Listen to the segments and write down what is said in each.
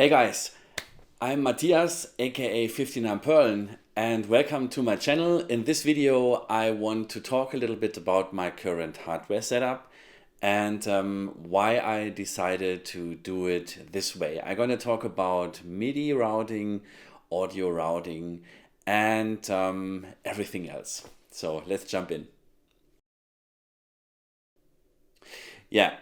Hey guys, I'm Matthias, aka 59 Perlen, and welcome to my channel. In this video, I want to talk a little bit about my current hardware setup and why I decided to do it this way. I'm going to talk about Midi routing, audio routing, and everything else. So let's jump in. Yeah,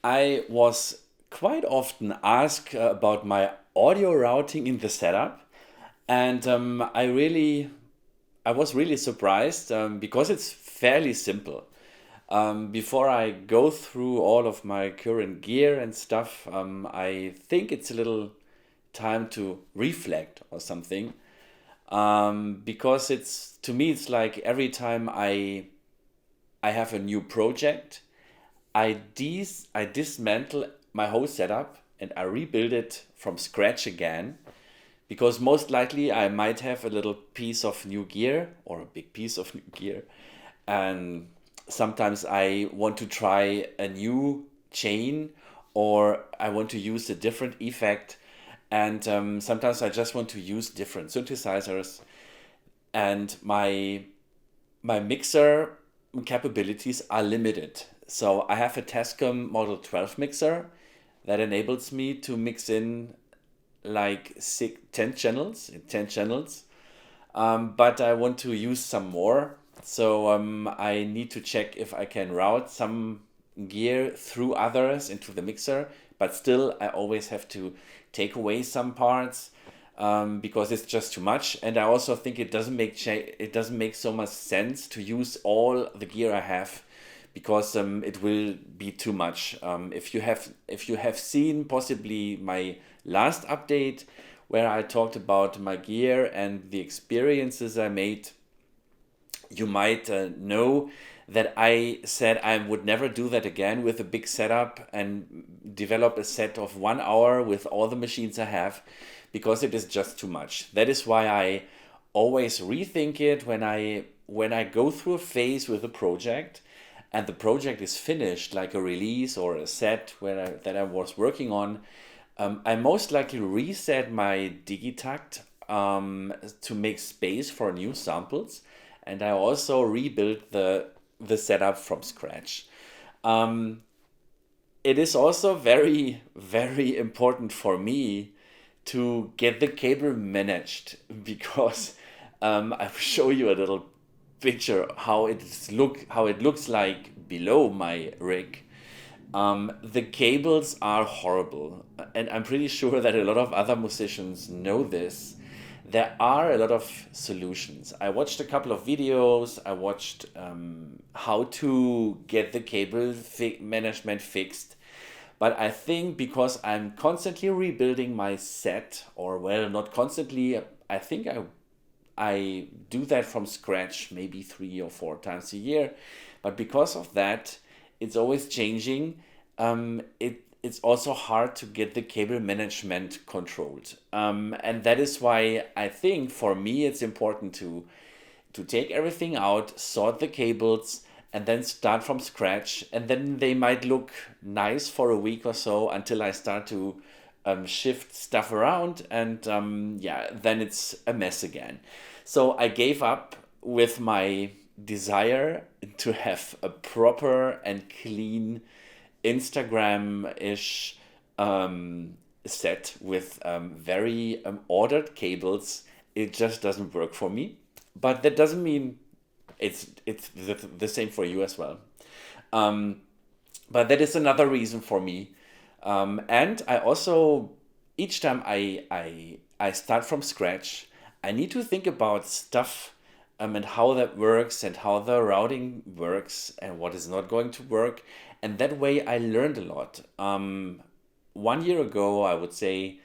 I was quite often asked about my audio routing in the setup, and I was really surprised because it's fairly simple. Before I go through all of my current gear and stuff, I think it's a little time to reflect or something. Because it's to me, it's like every time I have a new project, I dismantle my whole setup and I rebuild it from scratch again because most likely I might have a little piece of new gear or a big piece of new gear, and sometimes I want to try a new chain or I want to use a different effect, and sometimes I just want to use different synthesizers, and my mixer capabilities are limited. So I have a Tascam Model 12 mixer that enables me to mix in like 10 channels. But I want to use some more. So I need to check if I can route some gear through others into the mixer. But still, I always have to take away some parts because it's just too much. And I also think it doesn't make so much sense to use all the gear I have because it will be too much. If you have seen possibly my last update where I talked about my gear and the experiences I made, you might know that I said I would never do that again with a big setup and develop a set of 1 hour with all the machines I have because it is just too much. That is why I always rethink it when I go through a phase with a project and the project is finished, like a release or a set that I was working on. I most likely reset my Digitakt to make space for new samples, and I also rebuilt the setup from scratch. Um, it is also very important for me to get the cable managed because I will show you a little picture how it looks like below my rig. The cables are horrible, and I'm pretty sure that a lot of other musicians know this. There are a lot of solutions. I watched a couple of videos. I watched how to get the cable management fixed. But I think because I'm constantly rebuilding my set, or well, not constantly, I think I do that from scratch maybe 3 or 4 times a year. But because of that, it's always changing. It's also hard to get the cable management controlled. And that is why I think for me it's important to take everything out, sort the cables, and then start from scratch. And then they might look nice for a week or so until I start to shift stuff around, and yeah, then it's a mess again. So I gave up with my desire to have a proper and clean Instagram-ish set with very ordered cables. It just doesn't work for me. But that doesn't mean it's the same for you as well. Um, but that is another reason for me. And I also, each time I start from scratch, I need to think about stuff and how that works and how the routing works and what is not going to work. And that way I learned a lot. 1 year ago, I would say,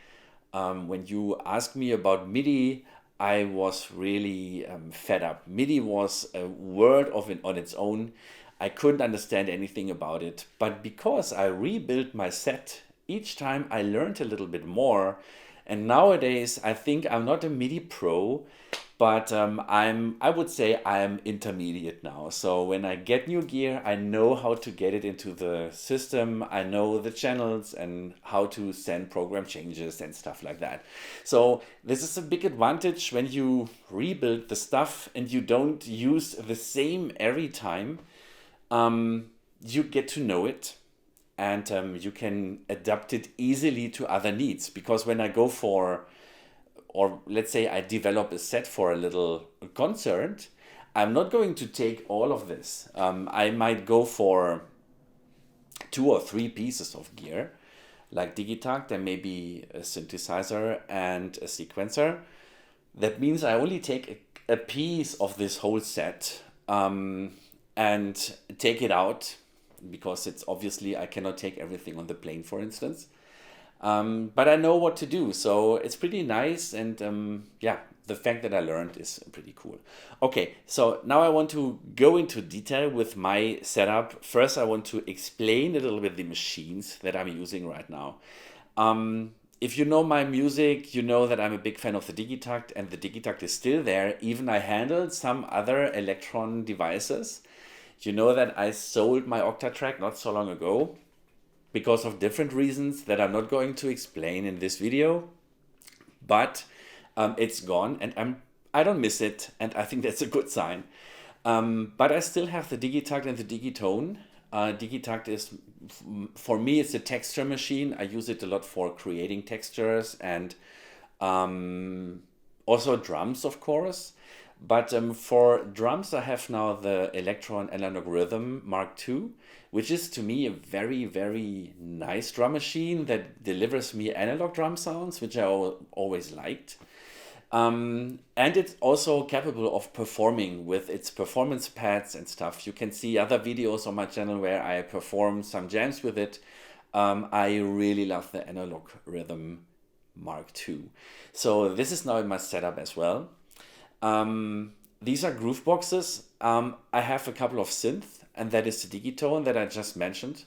when you asked me about Midi, I was really fed up. Midi was a word on its own. I couldn't understand anything about it. But because I rebuilt my set, each time I learned a little bit more. And nowadays, I think I'm not a Midi pro, But I would say I'm intermediate now. So when I get new gear, I know how to get it into the system. I know the channels and how to send program changes and stuff like that. So this is a big advantage when you rebuild the stuff and you don't use the same every time. You get to know it, and you can adapt it easily to other needs. Because when I go for, or let's say I develop a set for a little concert, I'm not going to take all of this. I might go for 2 or 3 pieces of gear, like Digitakt, there may be a synthesizer and a sequencer. That means I only take a piece of this whole set, and take it out, because it's obviously I cannot take everything on the plane, for instance. But I know what to do, so it's pretty nice, and yeah, the fact that I learned is pretty cool. Okay, so now I want to go into detail with my setup. First, I want to explain a little bit the machines that I'm using right now. If you know my music, you know that I'm a big fan of the Digitakt, and the Digitakt is still there. Even I handled some other Electron devices. You know that I sold my Octatrack not so long ago, because of different reasons that I'm not going to explain in this video, but it's gone, and I don't miss it, and I think that's a good sign. But I still have the Digitakt and the Digitone. Digitakt is, for me, it's a texture machine. I use it a lot for creating textures and also drums, of course. But for drums, I have now the Electron Analog Rhythm Mark II, which is to me a very, very nice drum machine that delivers me analog drum sounds, which I always liked. And it's also capable of performing with its performance pads and stuff. You can see other videos on my channel where I perform some jams with it. I really love the Analog Rhythm Mark II. So this is now in my setup as well. These are groove boxes. I have a couple of synths, and that is the Digitone that I just mentioned.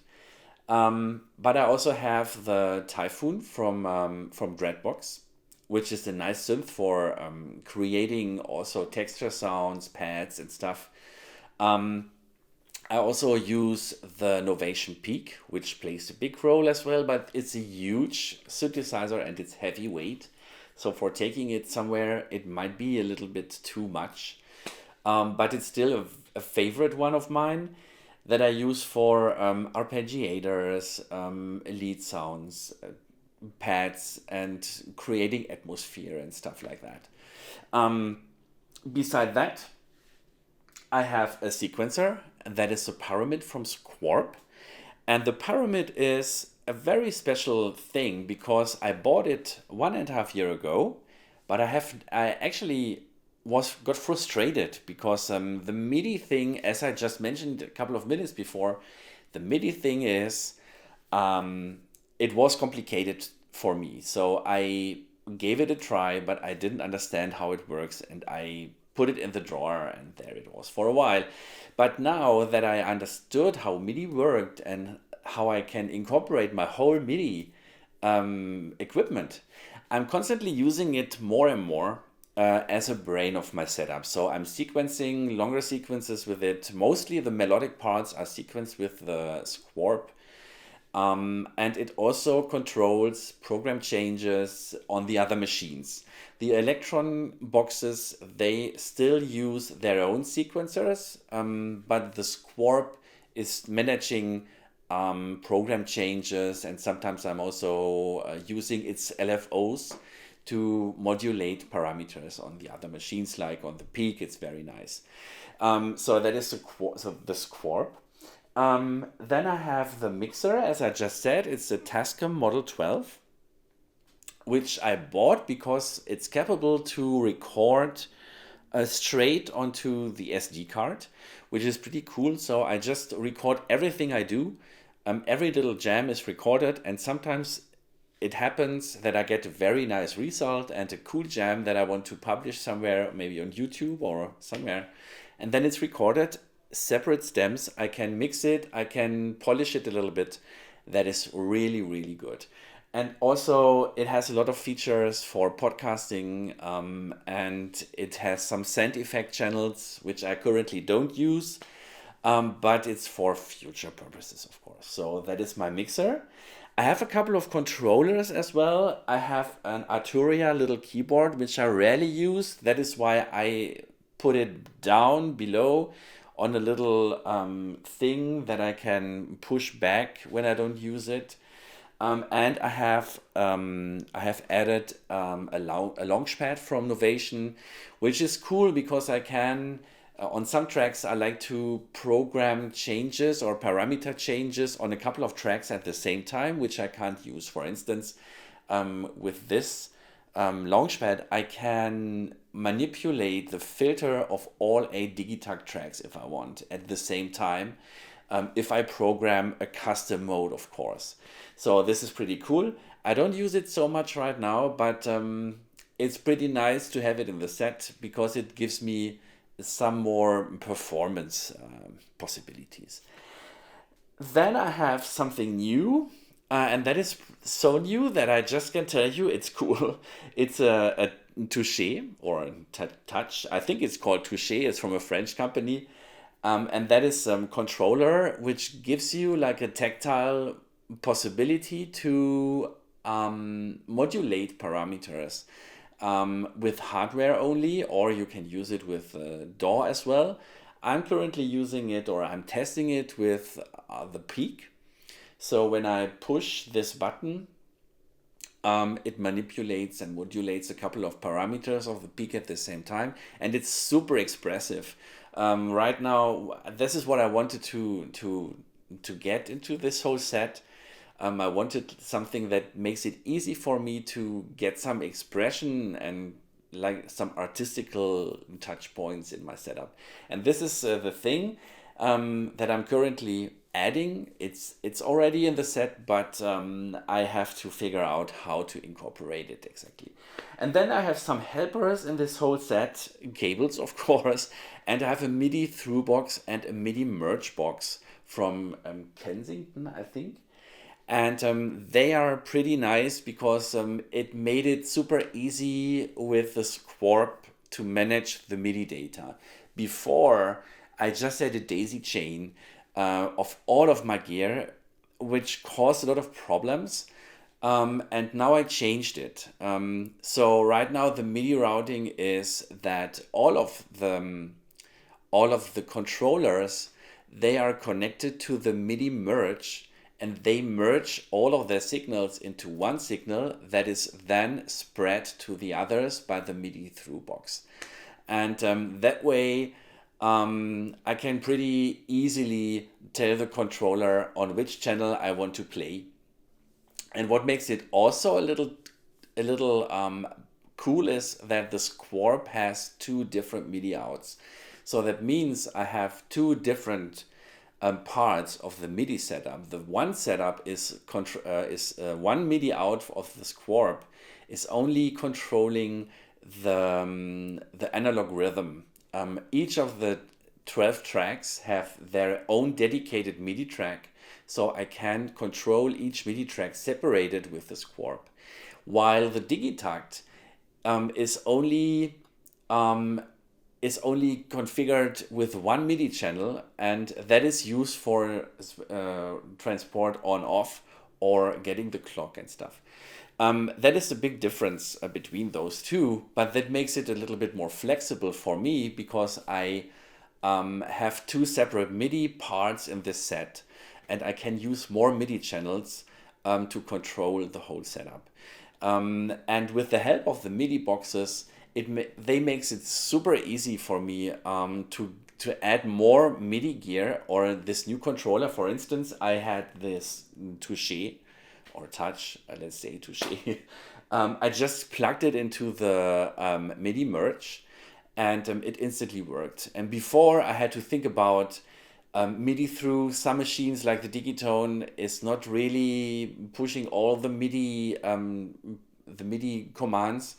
But I also have the Typhoon from Dreadbox, which is a nice synth for creating also texture sounds, pads, and stuff. I also use the Novation Peak, which plays a big role as well, but it's a huge synthesizer and it's heavyweight. So for taking it somewhere, it might be a little bit too much. But it's still a favorite one of mine that I use for arpeggiators, lead sounds, pads, and creating atmosphere and stuff like that. Beside that, I have a sequencer, and that is a Pyramid from Squarp. And the Pyramid is a very special thing because I bought it 1.5 years ago, but I actually got frustrated because the Midi thing, as I just mentioned a couple of minutes before, the Midi thing is it was complicated for me. So I gave it a try, but I didn't understand how it works, and I put it in the drawer, and there it was for a while. But now that I understood how Midi worked and how I can incorporate my whole Midi equipment, I'm constantly using it more and more as a brain of my setup. So I'm sequencing longer sequences with it. Mostly the melodic parts are sequenced with the Squarp. And it also controls program changes on the other machines. The Electron boxes, they still use their own sequencers, but the Squarp is managing program changes, and sometimes I'm also using its LFOs to modulate parameters on the other machines, like on the Peak. It's very nice. So that is the Squarp. Then I have the mixer, as I just said. It's a Tascam Model 12, which I bought because it's capable to record straight onto the SD card, which is pretty cool. So I just record everything I do. Every little jam is recorded, and sometimes it happens that I get a very nice result and a cool jam that I want to publish somewhere, maybe on YouTube or somewhere. And then it's recorded, separate stems. I can mix it, I can polish it a little bit. That is really, really good. And also, it has a lot of features for podcasting, and it has some sound effect channels, which I currently don't use, but it's for future purposes, of course. So that is my mixer. I have a couple of controllers as well. I have an Arturia little keyboard, which I rarely use. That is why I put it down below on a little thing that I can push back when I don't use it. And I have added a launch pad from Novation, which is cool because I can on some tracks I like to program changes or parameter changes on a couple of tracks at the same time, which I can't use. For instance, with this Launchpad, I can manipulate the filter of all 8 Digitakt tracks if I want at the same time, if I program a custom mode, of course. So this is pretty cool. I don't use it so much right now, but it's pretty nice to have it in the set because it gives me some more performance possibilities. Then I have something new, and that is so new that I just can tell you it's cool. It's a Touche or a Touch. I think it's called Touche. It's from a French company, and that is some controller which gives you like a tactile possibility to modulate parameters with hardware only, or you can use it with DAW as well. I'm currently using it, or I'm testing it with the peak. So when I push this button, it manipulates and modulates a couple of parameters of the peak at the same time, and it's super expressive. Right now, this is what I wanted to get into this whole set. I wanted something that makes it easy for me to get some expression and like some artistical touch points in my setup. And this is the thing that I'm currently adding. It's already in the set, but I have to figure out how to incorporate it exactly. And then I have some helpers in this whole set, cables of course, and I have a MIDI through box and a MIDI merge box from Kensington, I think. And they are pretty nice because it made it super easy with the Squarp to manage the MIDI data. Before, I just had a daisy chain of all of my gear, which caused a lot of problems. And now I changed it. So right now the MIDI routing is that all of the controllers, they are connected to the MIDI merge, and they merge all of their signals into one signal that is then spread to the others by the MIDI through box. And that way I can pretty easily tell the controller on which channel I want to play. And what makes it also a little cool is that the Squarp has 2 different MIDI outs. So that means I have 2 different parts of the MIDI setup. The one setup is one MIDI out of the Squarp is only controlling the analog rhythm. Each of the 12 tracks have their own dedicated MIDI track, so I can control each MIDI track separated with the Squarp. While the Digitakt is only configured with one MIDI channel, and that is used for transport on off or getting the clock and stuff. That is the big difference between those two, but that makes it a little bit more flexible for me because I have 2 separate MIDI parts in this set, and I can use more MIDI channels to control the whole setup. And with the help of the MIDI boxes, they makes it super easy for me to add more MIDI gear or this new controller. For instance, I had this Touche or Touch, let's say Touche. I just plugged it into the MIDI merge, and it instantly worked. And before I had to think about MIDI through. Some machines like the Digitone is not really pushing all the MIDI commands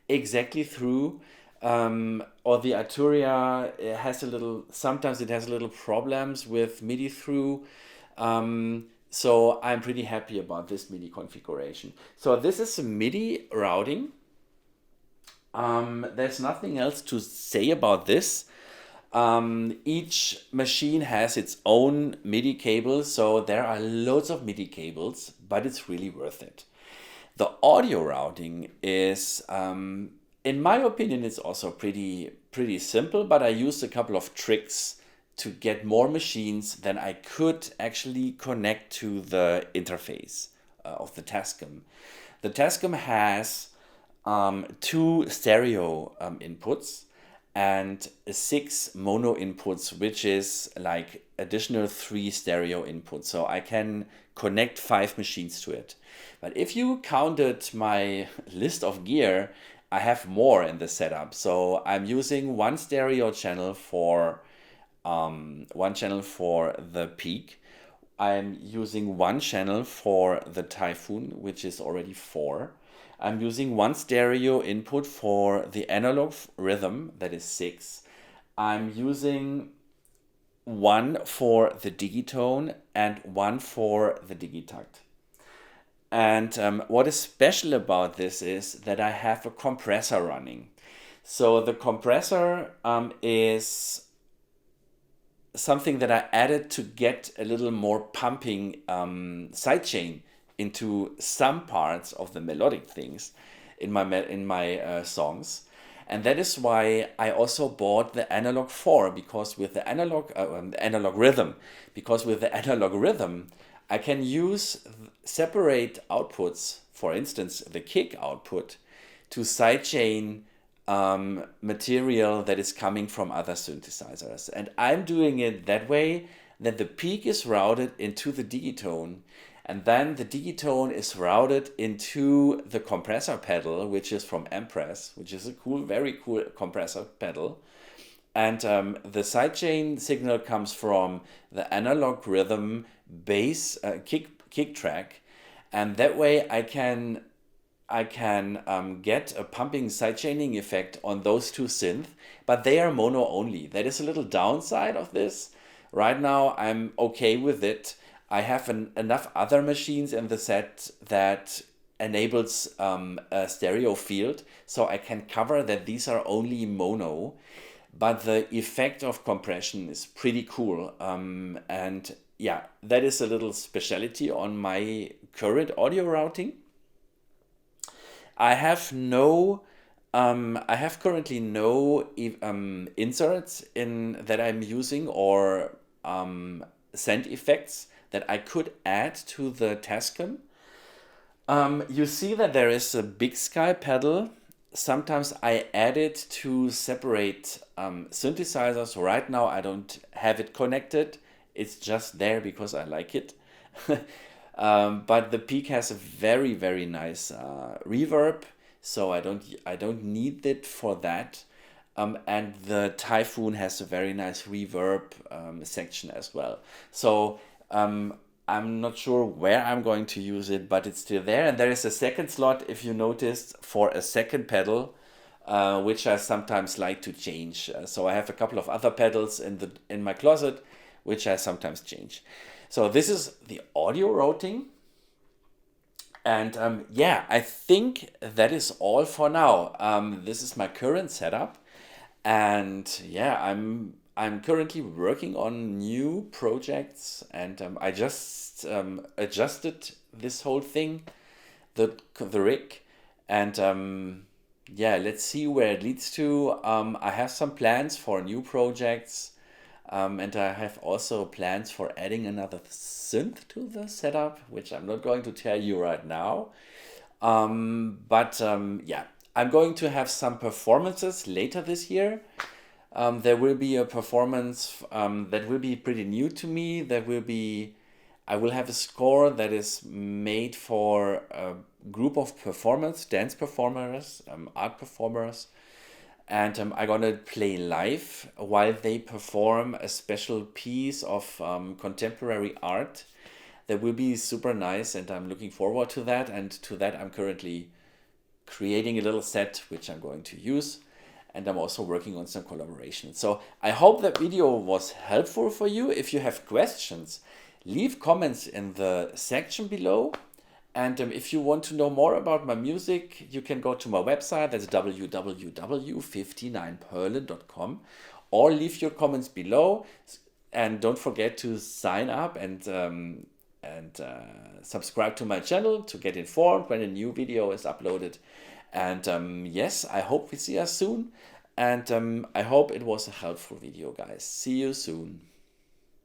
exactly through, or the Arturia sometimes it has a little problems with MIDI through. So I'm pretty happy about this MIDI configuration. So this is a MIDI routing. There's nothing else to say about this. Each machine has its own MIDI cable, so there are loads of MIDI cables, but it's really worth it. The audio routing is, in my opinion, it's also pretty simple, but I used a couple of tricks to get more machines than I could actually connect to the interface of the Tascam. The Tascam has two stereo inputs and six mono inputs, which is like additional three stereo inputs. So I can connect five machines to it. But if you counted my list of gear, I have more in the setup. So I'm using one stereo channel for the Peak. I'm using one channel for the Typhoon, which is already four. I'm using one stereo input for the analog rhythm, that is six. I'm using one for the digitone and one for the digitakt. And what is special about this is that I have a compressor running. So the compressor is something that I added to get a little more pumping sidechain into some parts of the melodic things in my songs. And that is why I also bought the analog 4, because with the analog rhythm, I can use separate outputs, for instance, the kick output, to sidechain material that is coming from other synthesizers. And I'm doing it that way, that the peak is routed into the digitone, and then the digitone is routed into the compressor pedal, which is from Empress, which is a very cool compressor pedal. And the sidechain signal comes from the analog rhythm bass kick track, and that way I can get a pumping sidechaining effect on those two synths, but they are mono only. That is a little downside of this. Right now I'm okay with it. I have enough other machines in the set that enables a stereo field, so I can cover that these are only mono, but the effect of compression is pretty cool. And yeah, that is a little specialty on my current audio routing. I have currently no inserts in that I'm using, or send effects that I could add to the Tascam. You see that there is a Big Sky pedal. Sometimes I add it to separate synthesizers. Right now I don't have it connected. It's just there because I like it. But the Peak has a very nice reverb, so I don't need it for that. And the Typhoon has a very nice reverb section as well. So I'm not sure where I'm going to use it, but it's still there. And there is a second slot, if you noticed, for a second pedal, which I sometimes like to change. So I have a couple of other pedals in my closet, which I sometimes change. So this is the audio routing. And yeah, I think that is all for now. This is my current setup. And yeah, I'm currently working on new projects, and I just adjusted this whole thing, the rig, and yeah, let's see where it leads to. I have some plans for new projects, and I have also plans for adding another synth to the setup, which I'm not going to tell you right now. But yeah, I'm going to have some performances later this year. There will be a performance that will be pretty new to me. I will have a score that is made for a group of performers, dance performers, art performers, and I'm gonna play live while they perform a special piece of contemporary art. That will be super nice, and I'm looking forward to that. And to that, I'm currently creating a little set which I'm going to use, and I'm also working on some collaboration. So I hope that video was helpful for you. If you have questions, leave comments in the section below. And if you want to know more about my music, you can go to my website, that's www.59perlen.com, or leave your comments below. And don't forget to sign up and subscribe to my channel to get informed when a new video is uploaded. And yes, I hope we see us soon. And I hope it was a helpful video, guys. See you soon.